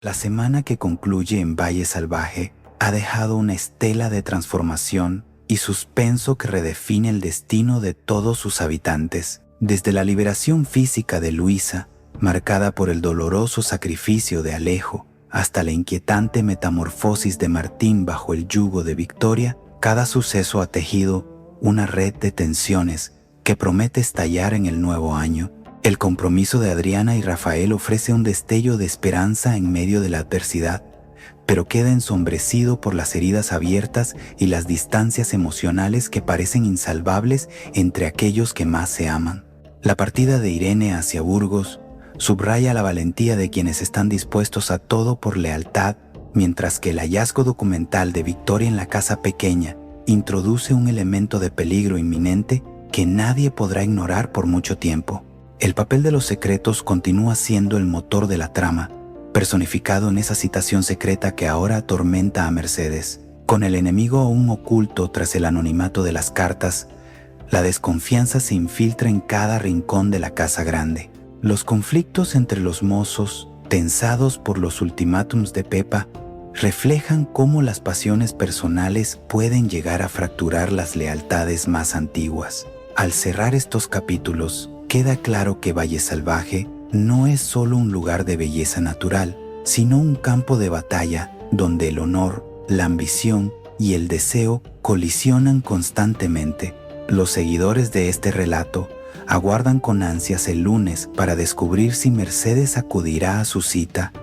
La semana que concluye en Valle Salvaje ha dejado una estela de transformación y suspenso que redefine el destino de todos sus habitantes. Desde la liberación física de Luisa, marcada por el doloroso sacrificio de Alejo, hasta la inquietante metamorfosis de Martín bajo el yugo de Victoria, cada suceso ha tejido una red de tensiones que promete estallar en el nuevo año. El compromiso de Adriana y Rafael ofrece un destello de esperanza en medio de la adversidad, pero queda ensombrecido por las heridas abiertas y las distancias emocionales que parecen insalvables entre aquellos que más se aman. La partida de Irene hacia Burgos subraya la valentía de quienes están dispuestos a todo por lealtad, mientras que el hallazgo documental de Victoria en la casa pequeña introduce un elemento de peligro inminente que nadie podrá ignorar por mucho tiempo. El papel de los secretos continúa siendo el motor de la trama, personificado en esa citación secreta que ahora atormenta a Mercedes. Con el enemigo aún oculto tras el anonimato de las cartas, la desconfianza se infiltra en cada rincón de la casa grande. Los conflictos entre los mozos, tensados por los ultimátums de Pepa, reflejan cómo las pasiones personales pueden llegar a fracturar las lealtades más antiguas. Al cerrar estos capítulos, queda claro que Valle Salvaje no es solo un lugar de belleza natural, sino un campo de batalla donde el honor, la ambición y el deseo colisionan constantemente. Los seguidores de este relato aguardan con ansias el lunes para descubrir si Mercedes acudirá a su cita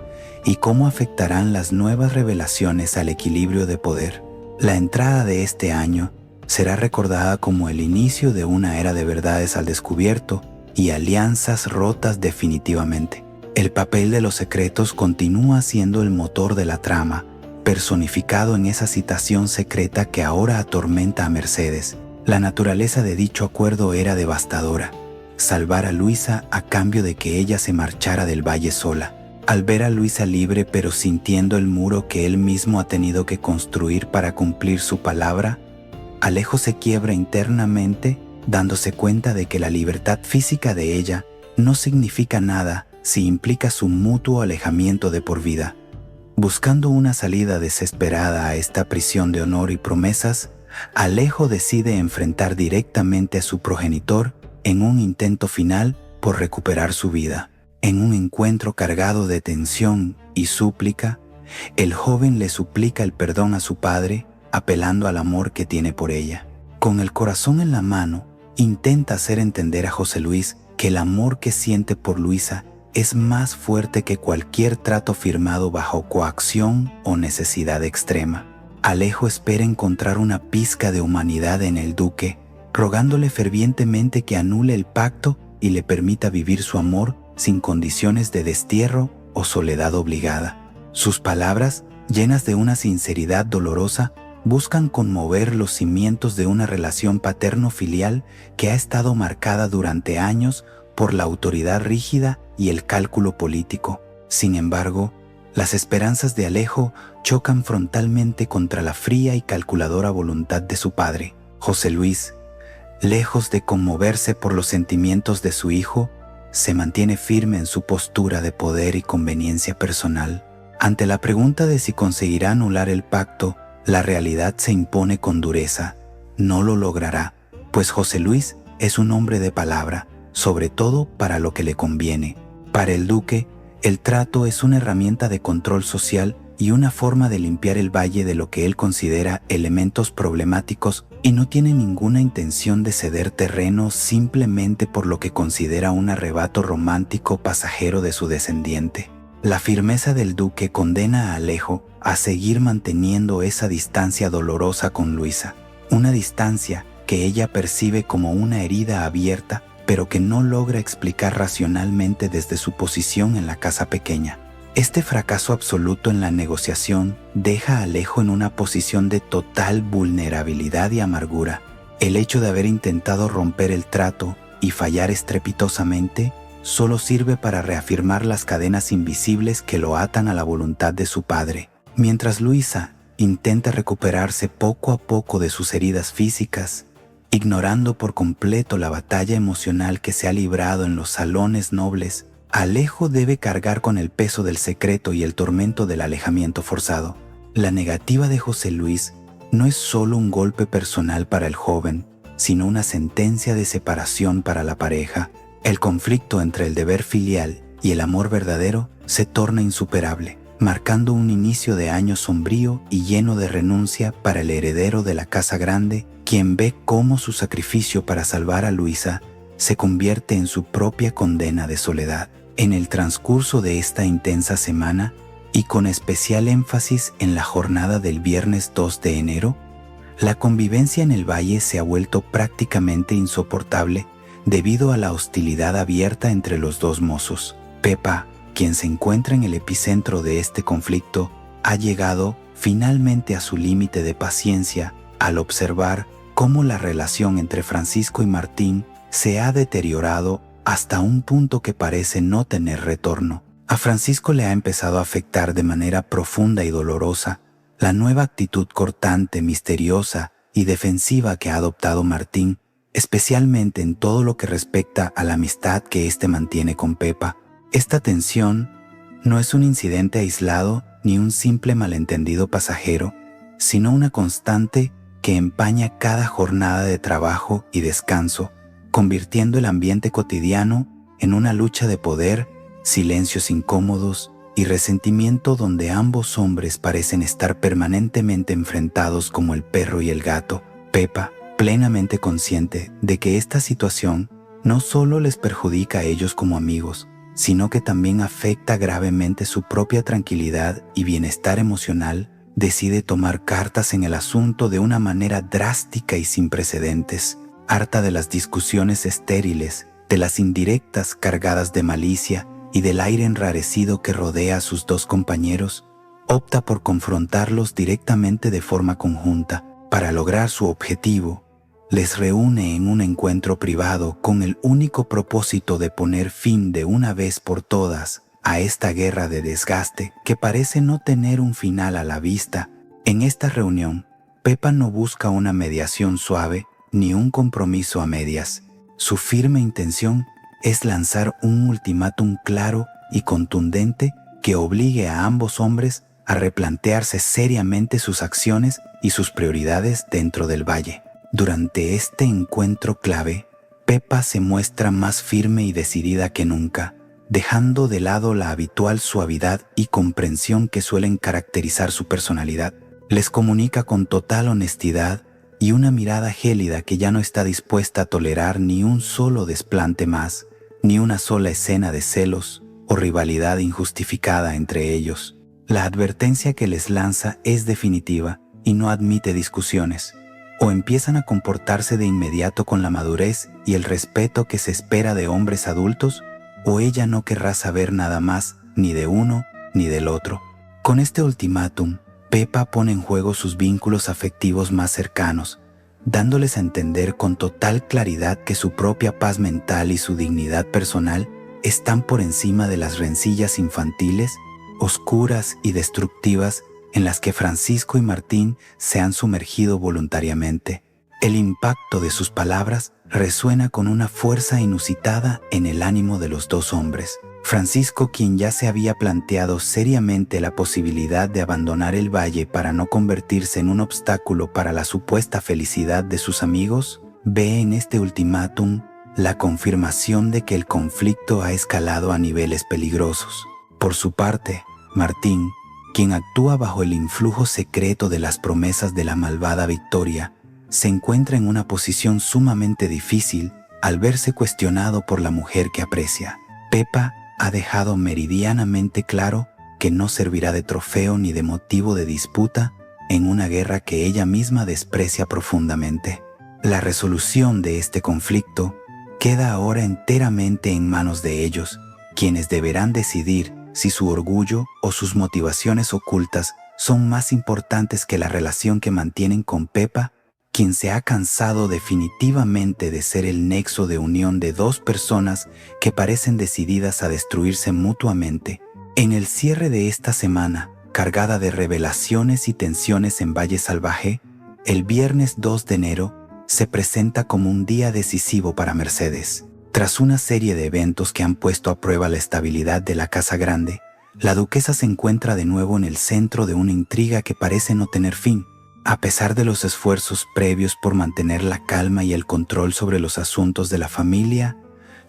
y cómo afectarán las nuevas revelaciones al equilibrio de poder. La entrada de este año será recordada como el inicio de una era de verdades al descubierto y alianzas rotas definitivamente. El papel de los secretos continúa siendo el motor de la trama, personificado en esa citación secreta que ahora atormenta a Mercedes. La naturaleza de dicho acuerdo era devastadora: salvar a Luisa a cambio de que ella se marchara del valle sola. Al ver a Luisa libre pero sintiendo el muro que él mismo ha tenido que construir para cumplir su palabra, Alejo se quiebra internamente, dándose cuenta de que la libertad física de ella no significa nada si implica su mutuo alejamiento de por vida. Buscando una salida desesperada a esta prisión de honor y promesas, Alejo decide enfrentar directamente a su progenitor en un intento final por recuperar su vida. En un encuentro cargado de tensión y súplica, el joven le suplica el perdón a su padre, apelando al amor que tiene por ella. Con el corazón en la mano, intenta hacer entender a José Luis que el amor que siente por Luisa es más fuerte que cualquier trato firmado bajo coacción o necesidad extrema. Alejo espera encontrar una pizca de humanidad en el duque, rogándole fervientemente que anule el pacto y le permita vivir su amor sin condiciones de destierro o soledad obligada. Sus palabras, llenas de una sinceridad dolorosa, buscan conmover los cimientos de una relación paterno-filial que ha estado marcada durante años por la autoridad rígida y el cálculo político. Sin embargo, las esperanzas de Alejo chocan frontalmente contra la fría y calculadora voluntad de su padre. José Luis, lejos de conmoverse por los sentimientos de su hijo, se mantiene firme en su postura de poder y conveniencia personal. Ante la pregunta de si conseguirá anular el pacto, la realidad se impone con dureza: no lo logrará, pues José Luis es un hombre de palabra, sobre todo para lo que le conviene. Para el duque, el trato es una herramienta de control social y una forma de limpiar el valle de lo que él considera elementos problemáticos, y no tiene ninguna intención de ceder terreno simplemente por lo que considera un arrebato romántico pasajero de su descendiente. La firmeza del duque condena a Alejo a seguir manteniendo esa distancia dolorosa con Luisa, una distancia que ella percibe como una herida abierta, pero que no logra explicar racionalmente desde su posición en la casa pequeña. Este fracaso absoluto en la negociación deja a Alejo en una posición de total vulnerabilidad y amargura. El hecho de haber intentado romper el trato y fallar estrepitosamente solo sirve para reafirmar las cadenas invisibles que lo atan a la voluntad de su padre. Mientras Luisa intenta recuperarse poco a poco de sus heridas físicas, ignorando por completo la batalla emocional que se ha librado en los salones nobles, Alejo debe cargar con el peso del secreto y el tormento del alejamiento forzado. La negativa de José Luis no es solo un golpe personal para el joven, sino una sentencia de separación para la pareja. El conflicto entre el deber filial y el amor verdadero se torna insuperable, marcando un inicio de año sombrío y lleno de renuncia para el heredero de la casa grande, quien ve cómo su sacrificio para salvar a Luisa se convierte en su propia condena de soledad. En el transcurso de esta intensa semana, y con especial énfasis en la jornada del viernes 2 de enero, la convivencia en el valle se ha vuelto prácticamente insoportable debido a la hostilidad abierta entre los dos mozos. Pepa, quien se encuentra en el epicentro de este conflicto, ha llegado finalmente a su límite de paciencia al observar cómo la relación entre Francisco y Martín se ha deteriorado hasta un punto que parece no tener retorno. A Francisco le ha empezado a afectar de manera profunda y dolorosa la nueva actitud cortante, misteriosa y defensiva que ha adoptado Martín, especialmente en todo lo que respecta a la amistad que éste mantiene con Pepa. Esta tensión no es un incidente aislado ni un simple malentendido pasajero, sino una constante que empaña cada jornada de trabajo y descanso, convirtiendo el ambiente cotidiano en una lucha de poder, silencios incómodos y resentimiento donde ambos hombres parecen estar permanentemente enfrentados como el perro y el gato. Pepa, plenamente consciente de que esta situación no solo les perjudica a ellos como amigos, sino que también afecta gravemente su propia tranquilidad y bienestar emocional, decide tomar cartas en el asunto de una manera drástica y sin precedentes. Harta de las discusiones estériles, de las indirectas cargadas de malicia y del aire enrarecido que rodea a sus dos compañeros, opta por confrontarlos directamente de forma conjunta. Para lograr su objetivo, les reúne en un encuentro privado con el único propósito de poner fin de una vez por todas a esta guerra de desgaste que parece no tener un final a la vista. En esta reunión, Pepa no busca una mediación suave ni un compromiso a medias. Su firme intención es lanzar un ultimátum claro y contundente que obligue a ambos hombres a replantearse seriamente sus acciones y sus prioridades dentro del valle. Durante este encuentro clave, Pepa se muestra más firme y decidida que nunca, dejando de lado la habitual suavidad y comprensión que suelen caracterizar su personalidad. Les comunica con total honestidad y una mirada gélida que ya no está dispuesta a tolerar ni un solo desplante más, ni una sola escena de celos o rivalidad injustificada entre ellos. La advertencia que les lanza es definitiva y no admite discusiones. O empiezan a comportarse de inmediato con la madurez y el respeto que se espera de hombres adultos, o ella no querrá saber nada más ni de uno ni del otro. Con este ultimátum, Pepa pone en juego sus vínculos afectivos más cercanos, dándoles a entender con total claridad que su propia paz mental y su dignidad personal están por encima de las rencillas infantiles, oscuras y destructivas en las que Francisco y Martín se han sumergido voluntariamente. El impacto de sus palabras resuena con una fuerza inusitada en el ánimo de los dos hombres. Francisco, quien ya se había planteado seriamente la posibilidad de abandonar el valle para no convertirse en un obstáculo para la supuesta felicidad de sus amigos, ve en este ultimátum la confirmación de que el conflicto ha escalado a niveles peligrosos. Por su parte, Martín, quien actúa bajo el influjo secreto de las promesas de la malvada Victoria, se encuentra en una posición sumamente difícil al verse cuestionado por la mujer que aprecia. Pepa ha dejado meridianamente claro que no servirá de trofeo ni de motivo de disputa en una guerra que ella misma desprecia profundamente. La resolución de este conflicto queda ahora enteramente en manos de ellos, quienes deberán decidir si su orgullo o sus motivaciones ocultas son más importantes que la relación que mantienen con Pepa, quien se ha cansado definitivamente de ser el nexo de unión de dos personas que parecen decididas a destruirse mutuamente. En el cierre de esta semana, cargada de revelaciones y tensiones en Valle Salvaje, el viernes 2 de enero se presenta como un día decisivo para Mercedes. Tras una serie de eventos que han puesto a prueba la estabilidad de la Casa Grande, la duquesa se encuentra de nuevo en el centro de una intriga que parece no tener fin. A pesar de los esfuerzos previos por mantener la calma y el control sobre los asuntos de la familia,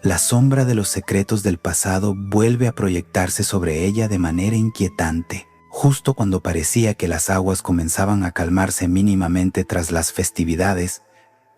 la sombra de los secretos del pasado vuelve a proyectarse sobre ella de manera inquietante. Justo cuando parecía que las aguas comenzaban a calmarse mínimamente tras las festividades,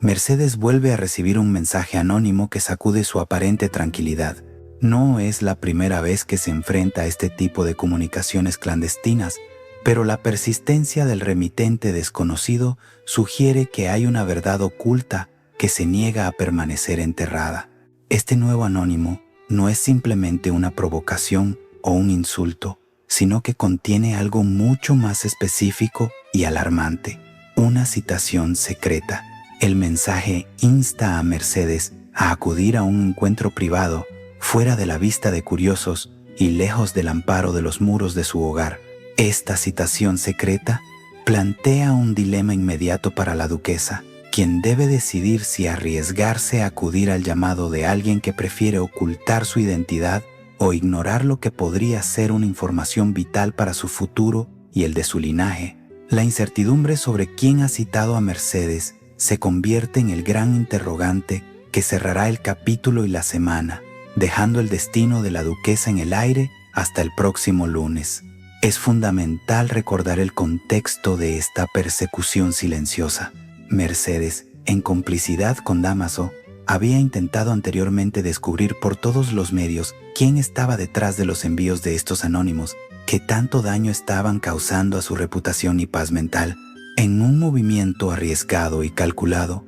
Mercedes vuelve a recibir un mensaje anónimo que sacude su aparente tranquilidad. No es la primera vez que se enfrenta a este tipo de comunicaciones clandestinas, pero la persistencia del remitente desconocido sugiere que hay una verdad oculta que se niega a permanecer enterrada. Este nuevo anónimo no es simplemente una provocación o un insulto, sino que contiene algo mucho más específico y alarmante, una citación secreta. El mensaje insta a Mercedes a acudir a un encuentro privado, fuera de la vista de curiosos y lejos del amparo de los muros de su hogar. Esta citación secreta plantea un dilema inmediato para la duquesa, quien debe decidir si arriesgarse a acudir al llamado de alguien que prefiere ocultar su identidad o ignorar lo que podría ser una información vital para su futuro y el de su linaje. La incertidumbre sobre quién ha citado a Mercedes se convierte en el gran interrogante que cerrará el capítulo y la semana, dejando el destino de la duquesa en el aire hasta el próximo lunes. Es fundamental recordar el contexto de esta persecución silenciosa. Mercedes, en complicidad con Dámaso, había intentado anteriormente descubrir por todos los medios quién estaba detrás de los envíos de estos anónimos que tanto daño estaban causando a su reputación y paz mental. En un movimiento arriesgado y calculado,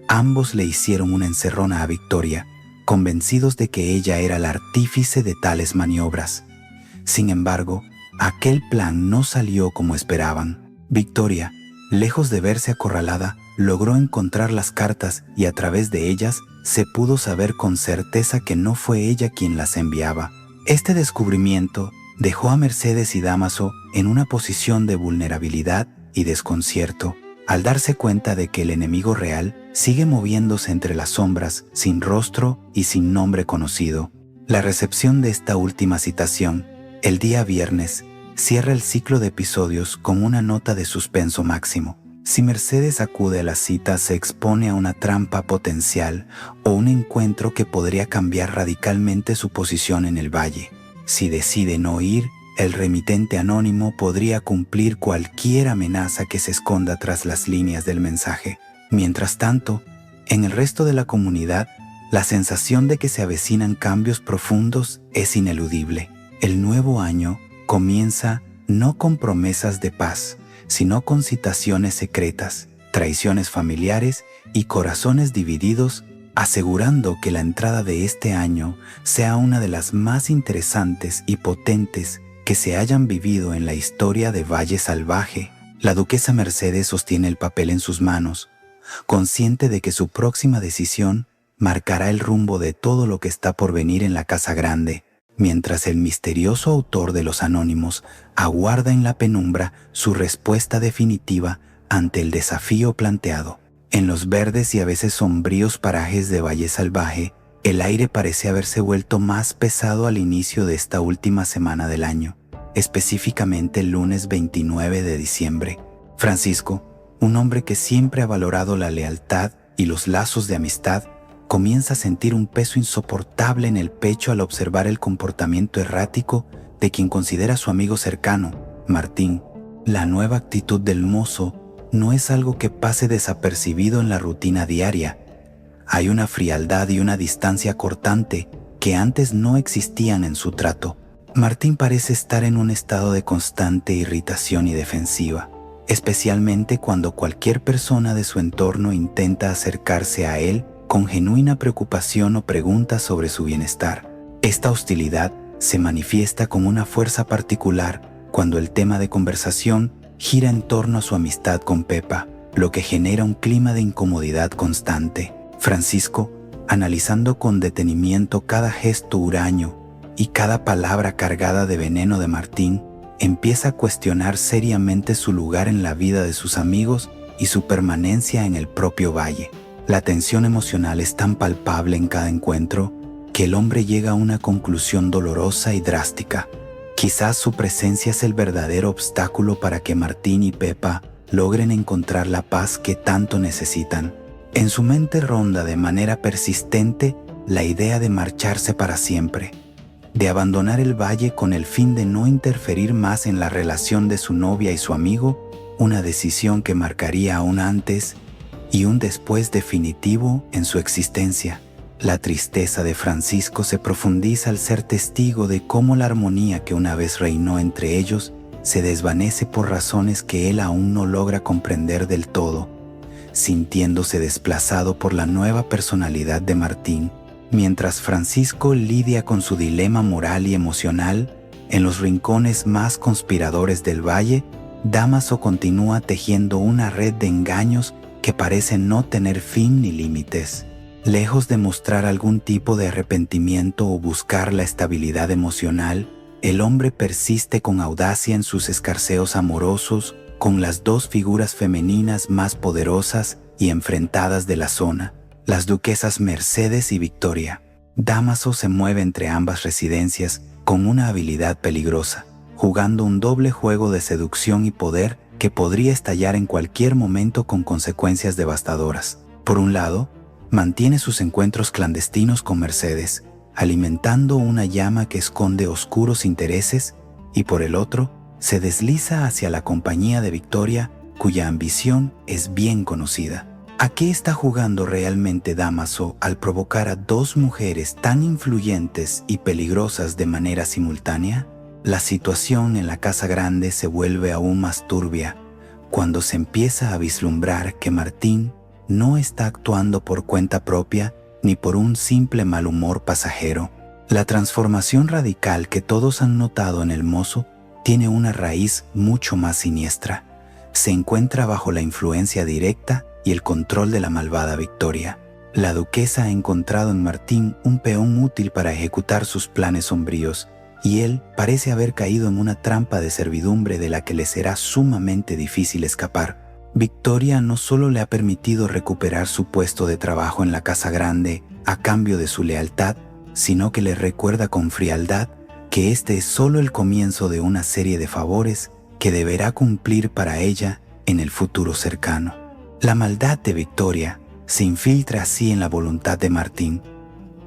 ambos le hicieron una encerrona a Victoria, convencidos de que ella era el artífice de tales maniobras. Sin embargo, aquel plan no salió como esperaban. Victoria, lejos de verse acorralada, logró encontrar las cartas y a través de ellas se pudo saber con certeza que no fue ella quien las enviaba. Este descubrimiento dejó a Mercedes y Dámaso en una posición de vulnerabilidad y desconcierto, al darse cuenta de que el enemigo real sigue moviéndose entre las sombras, sin rostro y sin nombre conocido. La recepción de esta última citación, el día viernes, cierra el ciclo de episodios con una nota de suspenso máximo. Si Mercedes acude a la cita, se expone a una trampa potencial o un encuentro que podría cambiar radicalmente su posición en el valle. Si decide no ir, el remitente anónimo podría cumplir cualquier amenaza que se esconda tras las líneas del mensaje. Mientras tanto, en el resto de la comunidad, la sensación de que se avecinan cambios profundos es ineludible. El nuevo año comienza no con promesas de paz, sino con citaciones secretas, traiciones familiares y corazones divididos, asegurando que la entrada de este año sea una de las más interesantes y potentes que se hayan vivido en la historia de Valle Salvaje. La duquesa Mercedes sostiene el papel en sus manos, consciente de que su próxima decisión marcará el rumbo de todo lo que está por venir en la Casa Grande, mientras el misterioso autor de los anónimos aguarda en la penumbra su respuesta definitiva ante el desafío planteado. En los verdes y a veces sombríos parajes de Valle Salvaje, el aire parece haberse vuelto más pesado al inicio de esta última semana del año, específicamente el lunes 29 de diciembre. Francisco, un hombre que siempre ha valorado la lealtad y los lazos de amistad, comienza a sentir un peso insoportable en el pecho al observar el comportamiento errático de quien considera su amigo cercano, Martín. La nueva actitud del mozo no es algo que pase desapercibido en la rutina diaria. Hay una frialdad y una distancia cortante que antes no existían en su trato. Martín parece estar en un estado de constante irritación y defensiva, especialmente cuando cualquier persona de su entorno intenta acercarse a él con genuina preocupación o preguntas sobre su bienestar. Esta hostilidad se manifiesta con una fuerza particular cuando el tema de conversación gira en torno a su amistad con Pepa, lo que genera un clima de incomodidad constante. Francisco, analizando con detenimiento cada gesto huraño y cada palabra cargada de veneno de Martín, empieza a cuestionar seriamente su lugar en la vida de sus amigos y su permanencia en el propio valle. La tensión emocional es tan palpable en cada encuentro que el hombre llega a una conclusión dolorosa y drástica. Quizás su presencia es el verdadero obstáculo para que Martín y Pepa logren encontrar la paz que tanto necesitan. En su mente ronda de manera persistente la idea de marcharse para siempre, de abandonar el valle con el fin de no interferir más en la relación de su novia y su amigo, una decisión que marcaría un antes y un después definitivo en su existencia. La tristeza de Francisco se profundiza al ser testigo de cómo la armonía que una vez reinó entre ellos se desvanece por razones que él aún no logra comprender del todo, sintiéndose desplazado por la nueva personalidad de Martín. Mientras Francisco lidia con su dilema moral y emocional, en los rincones más conspiradores del valle, Dámaso continúa tejiendo una red de engaños que parecen no tener fin ni límites. Lejos de mostrar algún tipo de arrepentimiento o buscar la estabilidad emocional, el hombre persiste con audacia en sus escarceos amorosos con las dos figuras femeninas más poderosas y enfrentadas de la zona, las duquesas Mercedes y Victoria. Dámaso se mueve entre ambas residencias con una habilidad peligrosa, jugando un doble juego de seducción y poder que podría estallar en cualquier momento con consecuencias devastadoras. Por un lado, mantiene sus encuentros clandestinos con Mercedes, alimentando una llama que esconde oscuros intereses, y por el otro, se desliza hacia la compañía de Victoria, cuya ambición es bien conocida. ¿A qué está jugando realmente Dámaso al provocar a dos mujeres tan influyentes y peligrosas de manera simultánea? La situación en la Casa Grande se vuelve aún más turbia cuando se empieza a vislumbrar que Martín no está actuando por cuenta propia ni por un simple mal humor pasajero. La transformación radical que todos han notado en el mozo tiene una raíz mucho más siniestra. Se encuentra bajo la influencia directa y el control de la malvada Victoria. La duquesa ha encontrado en Martín un peón útil para ejecutar sus planes sombríos, y él parece haber caído en una trampa de servidumbre de la que le será sumamente difícil escapar. Victoria no solo le ha permitido recuperar su puesto de trabajo en la Casa Grande a cambio de su lealtad, sino que le recuerda con frialdad que este es solo el comienzo de una serie de favores que deberá cumplir para ella en el futuro cercano. La maldad de Victoria se infiltra así en la voluntad de Martín,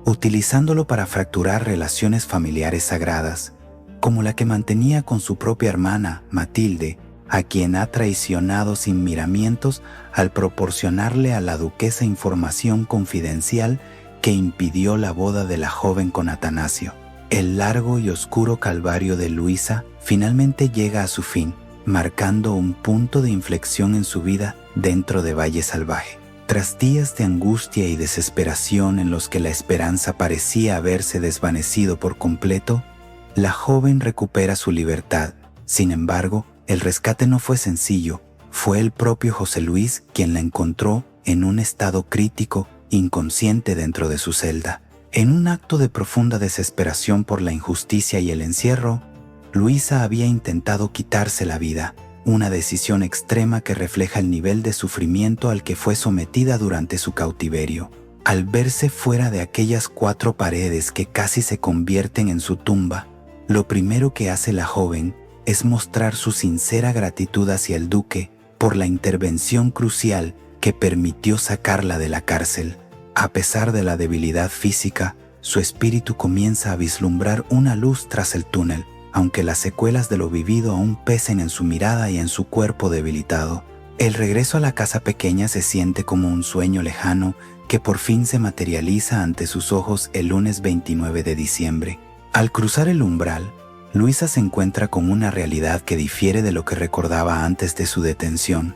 utilizándolo para fracturar relaciones familiares sagradas, como la que mantenía con su propia hermana, Matilde, a quien ha traicionado sin miramientos al proporcionarle a la duquesa información confidencial que impidió la boda de la joven con Atanasio. El largo y oscuro calvario de Luisa finalmente llega a su fin, marcando un punto de inflexión en su vida dentro de Valle Salvaje. Tras días de angustia y desesperación en los que la esperanza parecía haberse desvanecido por completo, la joven recupera su libertad. Sin embargo, el rescate no fue sencillo. Fue el propio José Luis quien la encontró en un estado crítico, inconsciente dentro de su celda. En un acto de profunda desesperación por la injusticia y el encierro, Luisa había intentado quitarse la vida, una decisión extrema que refleja el nivel de sufrimiento al que fue sometida durante su cautiverio. Al verse fuera de aquellas 4 paredes que casi se convierten en su tumba, lo primero que hace la joven es mostrar su sincera gratitud hacia el duque por la intervención crucial que permitió sacarla de la cárcel. A pesar de la debilidad física, su espíritu comienza a vislumbrar una luz tras el túnel, aunque las secuelas de lo vivido aún pesen en su mirada y en su cuerpo debilitado. El regreso a la casa pequeña se siente como un sueño lejano que por fin se materializa ante sus ojos el lunes 29 de diciembre. Al cruzar el umbral, Luisa se encuentra con una realidad que difiere de lo que recordaba antes de su detención.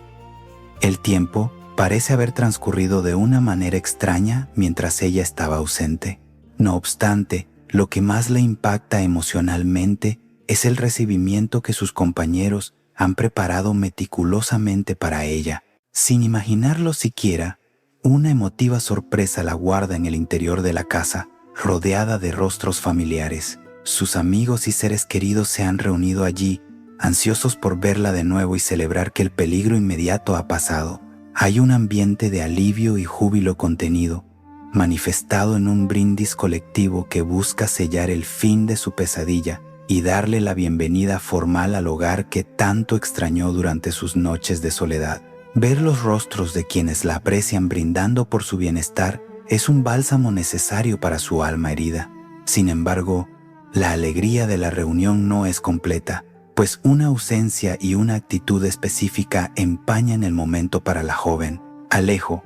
El tiempo parece haber transcurrido de una manera extraña mientras ella estaba ausente. No obstante, lo que más le impacta emocionalmente es el recibimiento que sus compañeros han preparado meticulosamente para ella. Sin imaginarlo siquiera, una emotiva sorpresa la guarda en el interior de la casa, rodeada de rostros familiares. Sus amigos y seres queridos se han reunido allí, ansiosos por verla de nuevo y celebrar que el peligro inmediato ha pasado. Hay un ambiente de alivio y júbilo contenido, manifestado en un brindis colectivo que busca sellar el fin de su pesadilla y darle la bienvenida formal al hogar que tanto extrañó durante sus noches de soledad. Ver los rostros de quienes la aprecian brindando por su bienestar es un bálsamo necesario para su alma herida. Sin embargo, la alegría de la reunión no es completa, pues una ausencia y una actitud específica empañan el momento para la joven. Alejo,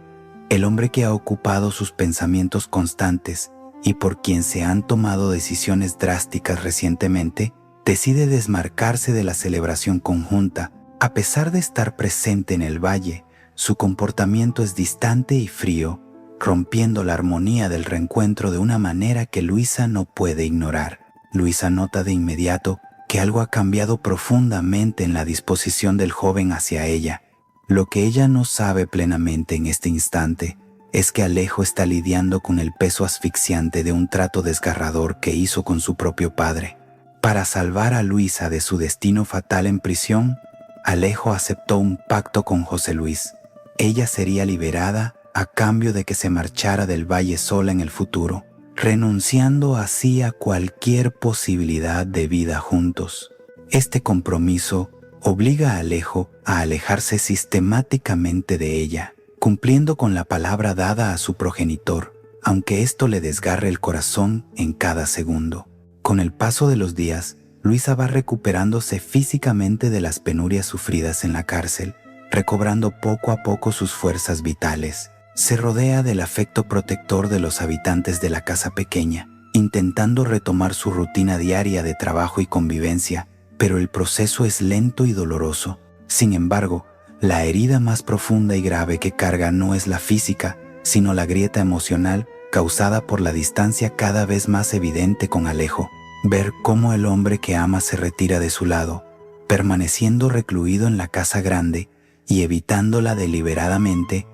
el hombre que ha ocupado sus pensamientos constantes y por quien se han tomado decisiones drásticas recientemente, decide desmarcarse de la celebración conjunta. A pesar de estar presente en el valle, su comportamiento es distante y frío, rompiendo la armonía del reencuentro de una manera que Luisa no puede ignorar. Luisa nota de inmediato que algo ha cambiado profundamente en la disposición del joven hacia ella. Lo que ella no sabe plenamente en este instante es que Alejo está lidiando con el peso asfixiante de un trato desgarrador que hizo con su propio padre. Para salvar a Luisa de su destino fatal en prisión, Alejo aceptó un pacto con José Luis. Ella sería liberada a cambio de que se marchara del valle sola en el futuro, renunciando así a cualquier posibilidad de vida juntos. Este compromiso obliga a Alejo a alejarse sistemáticamente de ella, cumpliendo con la palabra dada a su progenitor, aunque esto le desgarre el corazón en cada segundo. Con el paso de los días, Luisa va recuperándose físicamente de las penurias sufridas en la cárcel, recobrando poco a poco sus fuerzas vitales. Se rodea del afecto protector de los habitantes de la casa pequeña, intentando retomar su rutina diaria de trabajo y convivencia, pero el proceso es lento y doloroso. Sin embargo, la herida más profunda y grave que carga no es la física, sino la grieta emocional causada por la distancia cada vez más evidente con Alejo. Ver cómo el hombre que ama se retira de su lado, permaneciendo recluido en la casa grande y evitándola deliberadamente,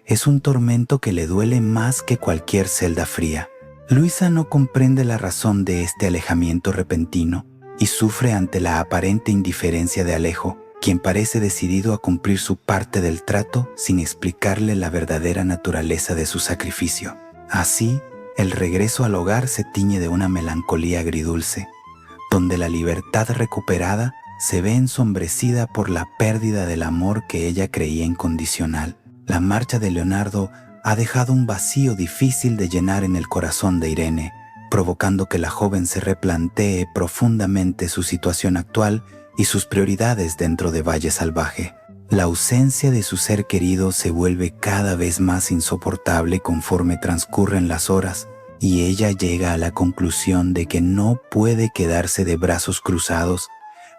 es un tormento que le duele más que cualquier celda fría. Luisa no comprende la razón de este alejamiento repentino y sufre ante la aparente indiferencia de Alejo, quien parece decidido a cumplir su parte del trato sin explicarle la verdadera naturaleza de su sacrificio. Así, el regreso al hogar se tiñe de una melancolía agridulce, donde la libertad recuperada se ve ensombrecida por la pérdida del amor que ella creía incondicional. La marcha de Leonardo ha dejado un vacío difícil de llenar en el corazón de Irene, provocando que la joven se replantee profundamente su situación actual y sus prioridades dentro de Valle Salvaje. La ausencia de su ser querido se vuelve cada vez más insoportable conforme transcurren las horas, y ella llega a la conclusión de que no puede quedarse de brazos cruzados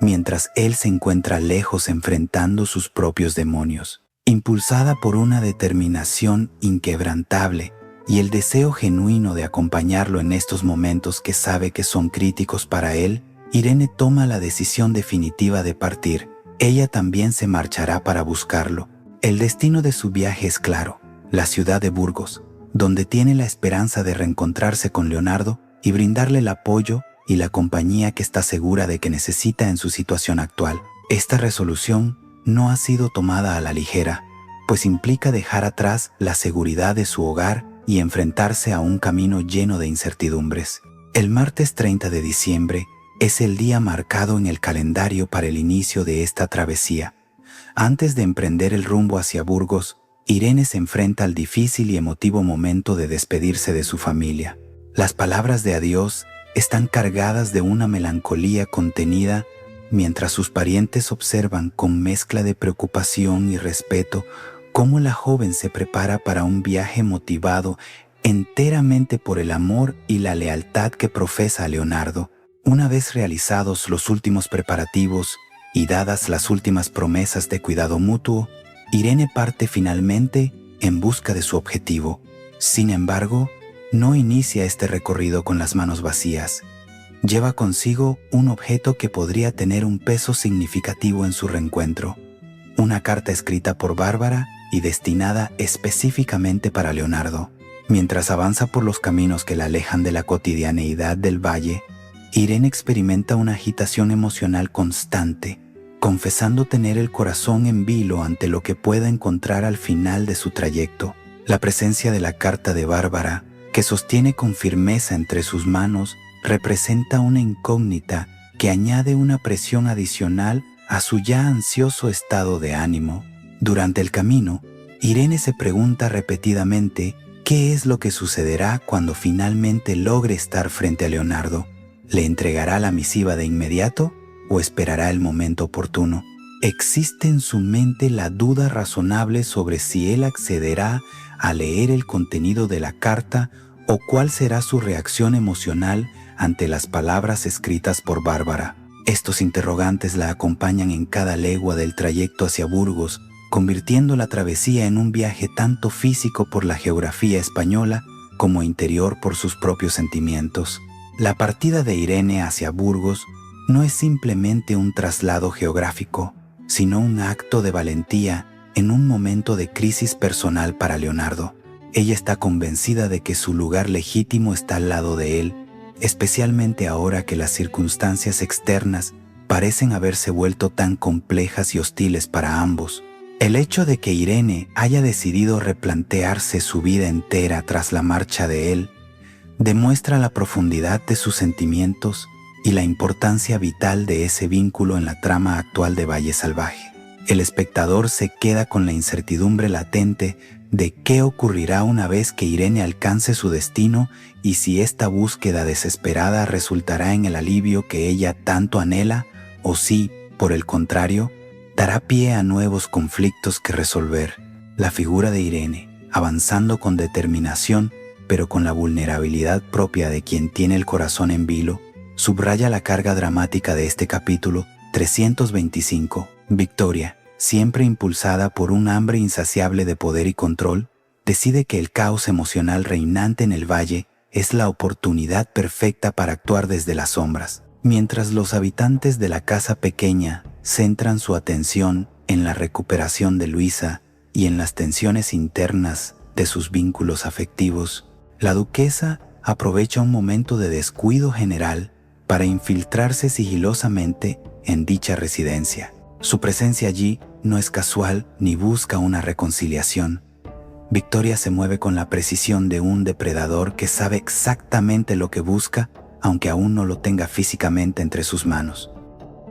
mientras él se encuentra lejos enfrentando sus propios demonios. Impulsada por una determinación inquebrantable y el deseo genuino de acompañarlo en estos momentos que sabe que son críticos para él, Irene toma la decisión definitiva de partir. Ella también se marchará para buscarlo. El destino de su viaje es claro: la ciudad de Burgos, donde tiene la esperanza de reencontrarse con Leonardo y brindarle el apoyo y la compañía que está segura de que necesita en su situación actual. Esta resolución no ha sido tomada a la ligera, pues implica dejar atrás la seguridad de su hogar y enfrentarse a un camino lleno de incertidumbres. El martes 30 de diciembre es el día marcado en el calendario para el inicio de esta travesía. Antes de emprender el rumbo hacia Burgos, Irene se enfrenta al difícil y emotivo momento de despedirse de su familia. Las palabras de adiós están cargadas de una melancolía contenida, mientras sus parientes observan con mezcla de preocupación y respeto cómo la joven se prepara para un viaje motivado enteramente por el amor y la lealtad que profesa a Leonardo. Una vez realizados los últimos preparativos y dadas las últimas promesas de cuidado mutuo, Irene parte finalmente en busca de su objetivo. Sin embargo, no inicia este recorrido con las manos vacías. Lleva consigo un objeto que podría tener un peso significativo en su reencuentro: una carta escrita por Bárbara y destinada específicamente para Leonardo. Mientras avanza por los caminos que la alejan de la cotidianeidad del valle, Irene experimenta una agitación emocional constante, confesando tener el corazón en vilo ante lo que pueda encontrar al final de su trayecto. La presencia de la carta de Bárbara, que sostiene con firmeza entre sus manos, representa una incógnita que añade una presión adicional a su ya ansioso estado de ánimo. Durante el camino, Irene se pregunta repetidamente qué es lo que sucederá cuando finalmente logre estar frente a Leonardo. ¿Le entregará la misiva de inmediato o esperará el momento oportuno? Existe en su mente la duda razonable sobre si él accederá a leer el contenido de la carta o cuál será su reacción emocional ante las palabras escritas por Bárbara. Estos interrogantes la acompañan en cada legua del trayecto hacia Burgos, convirtiendo la travesía en un viaje tanto físico por la geografía española como interior por sus propios sentimientos. La partida de Irene hacia Burgos no es simplemente un traslado geográfico, sino un acto de valentía en un momento de crisis personal para Leonardo. Ella está convencida de que su lugar legítimo está al lado de él, especialmente ahora que las circunstancias externas parecen haberse vuelto tan complejas y hostiles para ambos. El hecho de que Irene haya decidido replantearse su vida entera tras la marcha de él demuestra la profundidad de sus sentimientos y la importancia vital de ese vínculo en la trama actual de Valle Salvaje. El espectador se queda con la incertidumbre latente de qué ocurrirá una vez que Irene alcance su destino y si esta búsqueda desesperada resultará en el alivio que ella tanto anhela o si, por el contrario, dará pie a nuevos conflictos que resolver. La figura de Irene, avanzando con determinación, pero con la vulnerabilidad propia de quien tiene el corazón en vilo, subraya la carga dramática de este capítulo 325. Victoria, siempre impulsada por un hambre insaciable de poder y control, decide que el caos emocional reinante en el valle es la oportunidad perfecta para actuar desde las sombras. Mientras los habitantes de la casa pequeña centran su atención en la recuperación de Luisa y en las tensiones internas de sus vínculos afectivos, la duquesa aprovecha un momento de descuido general para infiltrarse sigilosamente en dicha residencia. Su presencia allí no es casual ni busca una reconciliación. Victoria se mueve con la precisión de un depredador que sabe exactamente lo que busca, aunque aún no lo tenga físicamente entre sus manos.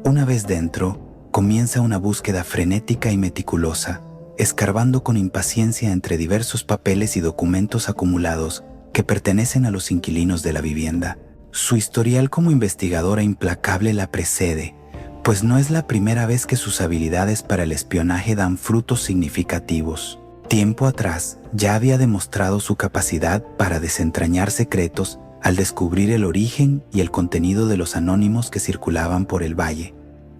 Una vez dentro, comienza una búsqueda frenética y meticulosa, escarbando con impaciencia entre diversos papeles y documentos acumulados que pertenecen a los inquilinos de la vivienda. Su historial como investigadora implacable la precede, pues no es la primera vez que sus habilidades para el espionaje dan frutos significativos. Tiempo atrás ya había demostrado su capacidad para desentrañar secretos al descubrir el origen y el contenido de los anónimos que circulaban por el valle,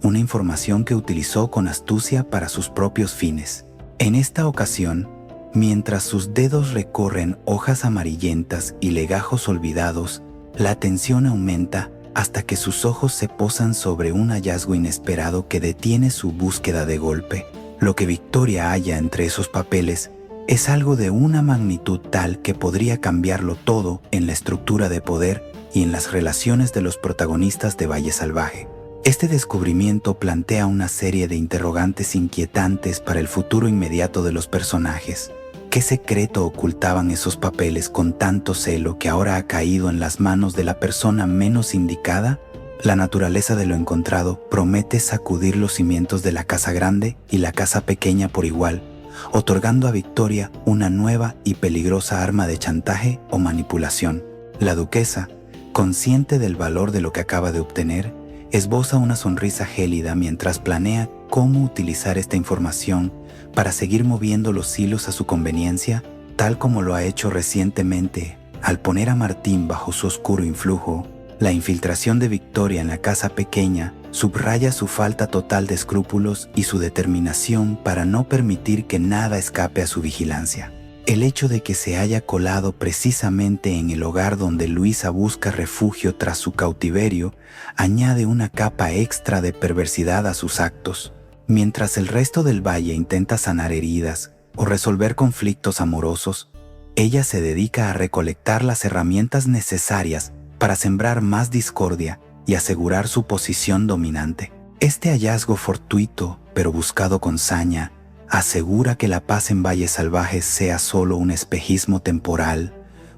una información que utilizó con astucia para sus propios fines. En esta ocasión, mientras sus dedos recorren hojas amarillentas y legajos olvidados, la tensión aumenta hasta que sus ojos se posan sobre un hallazgo inesperado que detiene su búsqueda de golpe. Lo que Victoria halla entre esos papeles es algo de una magnitud tal que podría cambiarlo todo en la estructura de poder y en las relaciones de los protagonistas de Valle Salvaje. Este descubrimiento plantea una serie de interrogantes inquietantes para el futuro inmediato de los personajes. ¿Qué secreto ocultaban esos papeles con tanto celo que ahora ha caído en las manos de la persona menos indicada? La naturaleza de lo encontrado promete sacudir los cimientos de la casa grande y la casa pequeña por igual, otorgando a Victoria una nueva y peligrosa arma de chantaje o manipulación. La duquesa, consciente del valor de lo que acaba de obtener, esboza una sonrisa gélida mientras planea cómo utilizar esta información para seguir moviendo los hilos a su conveniencia, tal como lo ha hecho recientemente al poner a Martín bajo su oscuro influjo. La infiltración de Victoria en la casa pequeña subraya su falta total de escrúpulos y su determinación para no permitir que nada escape a su vigilancia. El hecho de que se haya colado precisamente en el hogar donde Luisa busca refugio tras su cautiverio añade una capa extra de perversidad a sus actos. Mientras el resto del valle intenta sanar heridas o resolver conflictos amorosos, ella se dedica a recolectar las herramientas necesarias para sembrar más discordia y asegurar su posición dominante. Este hallazgo fortuito, pero buscado con saña, asegura que la paz en Valles Salvajes sea solo un espejismo temporal,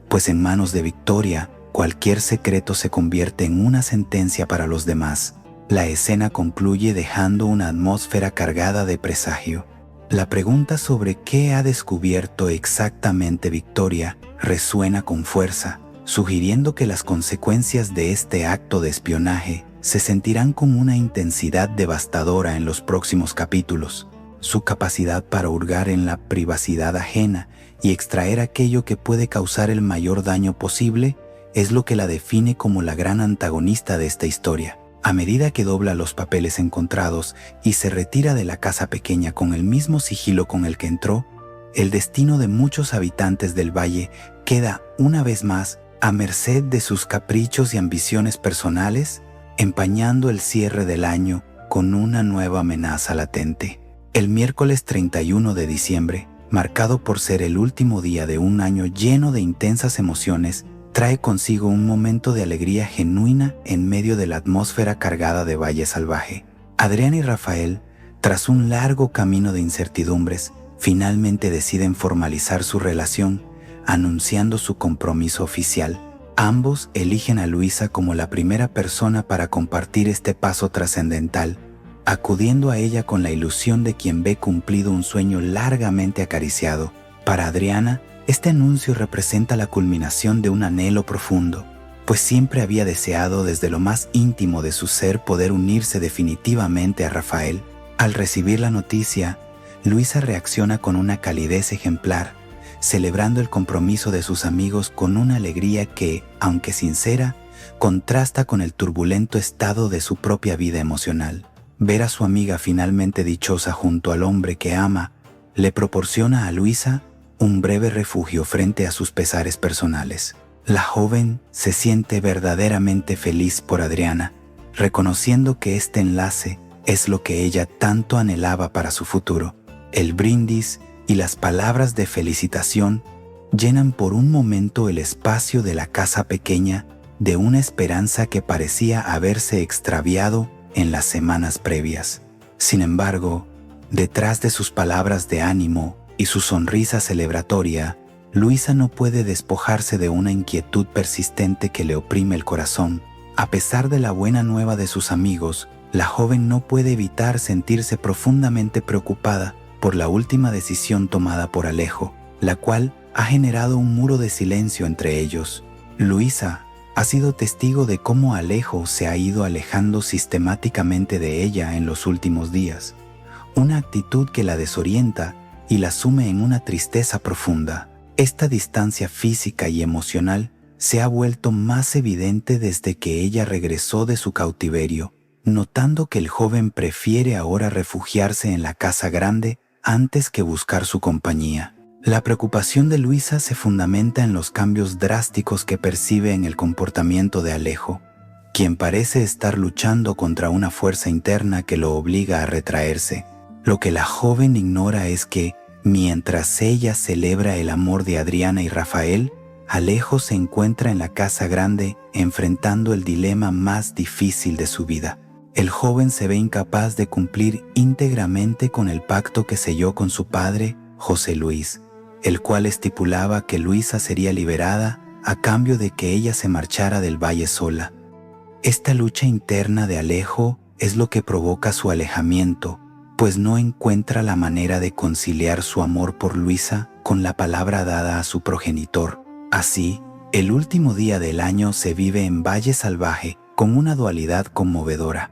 pues en manos de Victoria, cualquier secreto se convierte en una sentencia para los demás. La escena concluye dejando una atmósfera cargada de presagio. La pregunta sobre qué ha descubierto exactamente Victoria resuena con fuerza, sugiriendo que las consecuencias de este acto de espionaje se sentirán con una intensidad devastadora en los próximos capítulos. Su capacidad para hurgar en la privacidad ajena y extraer aquello que puede causar el mayor daño posible es lo que la define como la gran antagonista de esta historia. A medida que dobla los papeles encontrados y se retira de la casa pequeña con el mismo sigilo con el que entró, el destino de muchos habitantes del valle queda, una vez más, a merced de sus caprichos y ambiciones personales, empañando el cierre del año con una nueva amenaza latente. El miércoles 31 de diciembre, marcado por ser el último día de un año lleno de intensas emociones, trae consigo un momento de alegría genuina en medio de la atmósfera cargada de Valle Salvaje. Adriana y Rafael, tras un largo camino de incertidumbres, finalmente deciden formalizar su relación, anunciando su compromiso oficial. Ambos eligen a Luisa como la primera persona para compartir este paso trascendental, acudiendo a ella con la ilusión de quien ve cumplido un sueño largamente acariciado. Para Adriana, este anuncio representa la culminación de un anhelo profundo, pues siempre había deseado desde lo más íntimo de su ser poder unirse definitivamente a Rafael. Al recibir la noticia, Luisa reacciona con una calidez ejemplar, celebrando el compromiso de sus amigos con una alegría que, aunque sincera, contrasta con el turbulento estado de su propia vida emocional. Ver a su amiga finalmente dichosa junto al hombre que ama le proporciona a Luisa un breve refugio frente a sus pesares personales. La joven se siente verdaderamente feliz por Adriana, reconociendo que este enlace es lo que ella tanto anhelaba para su futuro. El brindis y las palabras de felicitación llenan por un momento el espacio de la casa pequeña de una esperanza que parecía haberse extraviado en las semanas previas. Sin embargo, detrás de sus palabras de ánimo y su sonrisa celebratoria, Luisa no puede despojarse de una inquietud persistente que le oprime el corazón. A pesar de la buena nueva de sus amigos, la joven no puede evitar sentirse profundamente preocupada por la última decisión tomada por Alejo, la cual ha generado un muro de silencio entre ellos. Luisa ha sido testigo de cómo Alejo se ha ido alejando sistemáticamente de ella en los últimos días, una actitud que la desorienta y la sume en una tristeza profunda. Esta distancia física y emocional se ha vuelto más evidente desde que ella regresó de su cautiverio, notando que el joven prefiere ahora refugiarse en la casa grande antes que buscar su compañía. La preocupación de Luisa se fundamenta en los cambios drásticos que percibe en el comportamiento de Alejo, quien parece estar luchando contra una fuerza interna que lo obliga a retraerse. Lo que la joven ignora es que, mientras ella celebra el amor de Adriana y Rafael, Alejo se encuentra en la casa grande enfrentando el dilema más difícil de su vida. El joven se ve incapaz de cumplir íntegramente con el pacto que selló con su padre, José Luis, el cual estipulaba que Luisa sería liberada a cambio de que ella se marchara del valle sola. Esta lucha interna de Alejo es lo que provoca su alejamiento, pues no encuentra la manera de conciliar su amor por Luisa con la palabra dada a su progenitor. Así, el último día del año se vive en Valle Salvaje con una dualidad conmovedora.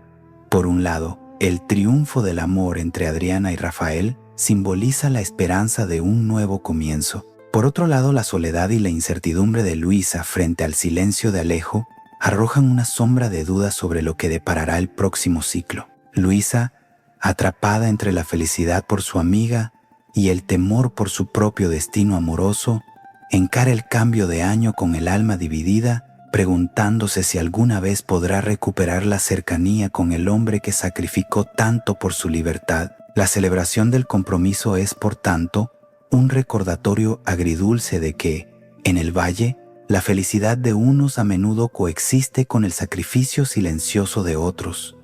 Por un lado, el triunfo del amor entre Adriana y Rafael simboliza la esperanza de un nuevo comienzo. Por otro lado, la soledad y la incertidumbre de Luisa frente al silencio de Alejo arrojan una sombra de dudas sobre lo que deparará el próximo ciclo. Luisa, atrapada entre la felicidad por su amiga y el temor por su propio destino amoroso, encara el cambio de año con el alma dividida, preguntándose si alguna vez podrá recuperar la cercanía con el hombre que sacrificó tanto por su libertad. La celebración del compromiso es, por tanto, un recordatorio agridulce de que, en el valle, la felicidad de unos a menudo coexiste con el sacrificio silencioso de otros.